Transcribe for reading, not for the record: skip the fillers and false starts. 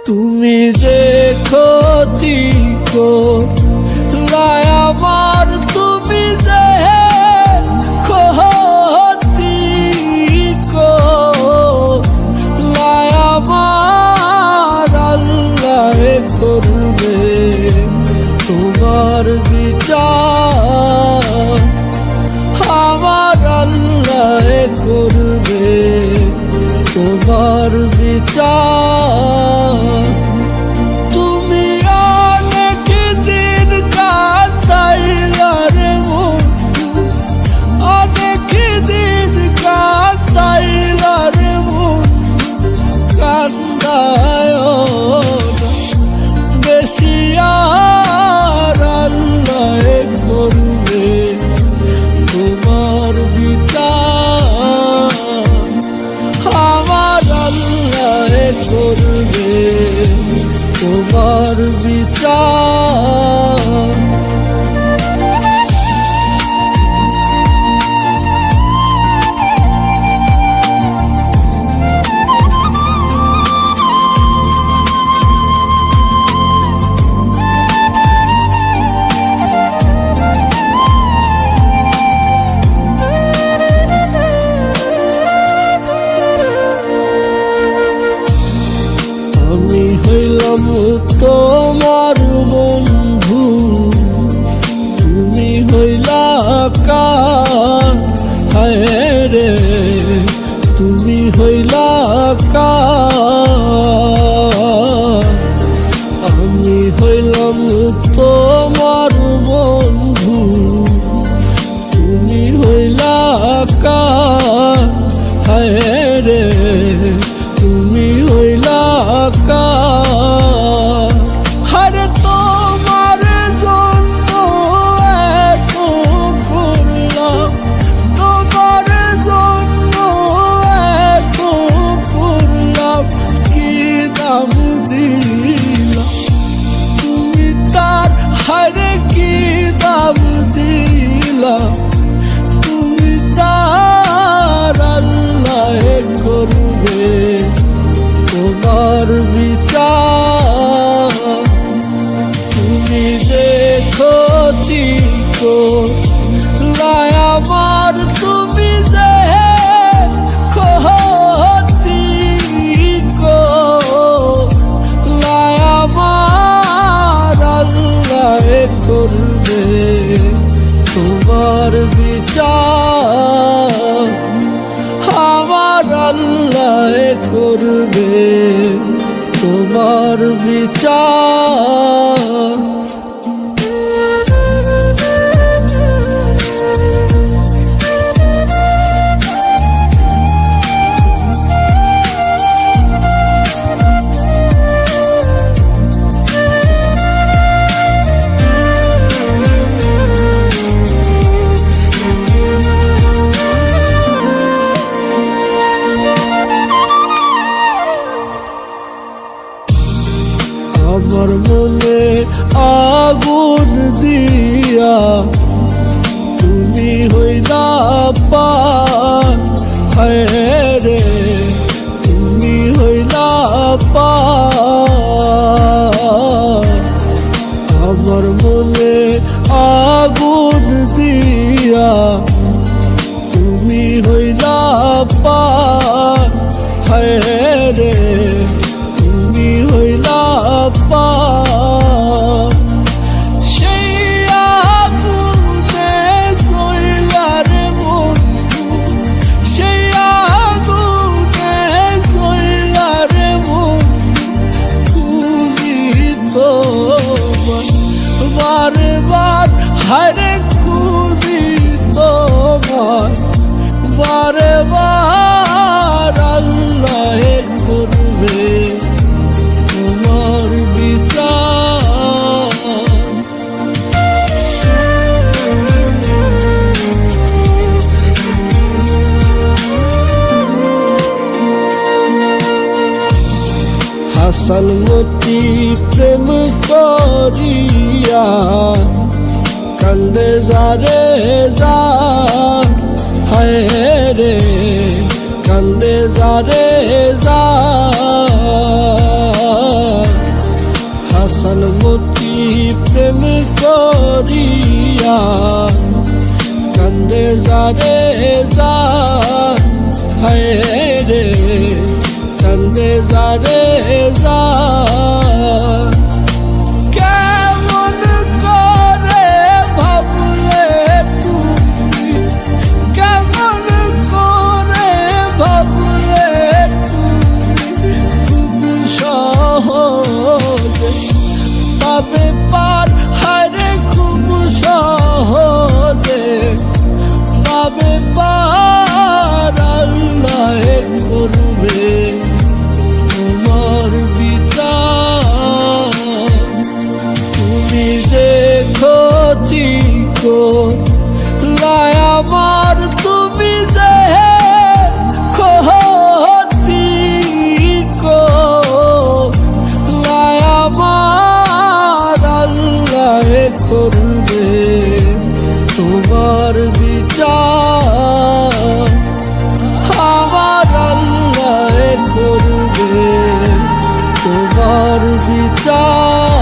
তুমি যে ক্ষতি করলাই আমার, তুমি যে ক্ষতি করলাই আমার, আল্লাহ করবে তোমার বিচার, আমার আল্লাহ করবে তোমার বিচার। তুমি অনেক দিন কাটাইলা রে বন্ধু, অনেক দিন কাটাইলা রে বন্ধু, কান্দায় বেশি আর আল্লাহ করবে তোমার বিচার, আমার আল্লাহ করবে তোমার বিচার। আমি হইলাম তোমার বন্ধু, তুমি হইলা কার, হায় রে তুমি হইলা কার। আমি হইলাম তোমার বন্ধু, তুমি হইলা কার, হায় রে তুমি হইলা কার। আরে তোমার জন্য এত করলাম, তোমার জন্য এত করলাম, কি দাম দিলাম তুমি তার, হারে কি দাম দিলাম তুমি তার, আল্লাহ করবে তোমার বিচার। তুমি যে ক্ষতি করলাই আমার, তুমি যে ক্ষতি করলাই আমার, আল্লাহ করবে তোমার বিচার, আমার আল্লাহ করবে তোমার বিচার। আমার মনে আগুন দিয়া তুমি হইলা পার, হায় রে তুমি হইলা পার। আমার মনে আগুন দিয়া তুমি হইলা পার, হায় রে তুমি হইলা পার। সেই আগুনে জ্বলা রে বন্ধু, সেই আগুনে জ্বলা রে বন্ধু, খুঁজি তোমার বারে বার, হারে খুঁজি তোমার বারে বার, আল্লাহ করবে তোমার বিচার। হাসান মতি প্রেম করিয়া কান্দে যারে যা, হায় রে কান্দে যারে যা। প্রেম করিয়া কান্দে যারে যান হায় রে কান্দে যারে যান কেমন করে ভাবলে তুমি কেমন করে ভাবলে তুমি খুব সহজে পাবে পার হারে খুব সহজে পাবে পার আল্লাহ করবে তোমার বিচার তুমি দেখো লাই আমার তুমি যে ক্ষতি লাই আমার আল্লাহ করবে তোমার বিচার আমার আল্লাহ করবে তোমার বিচার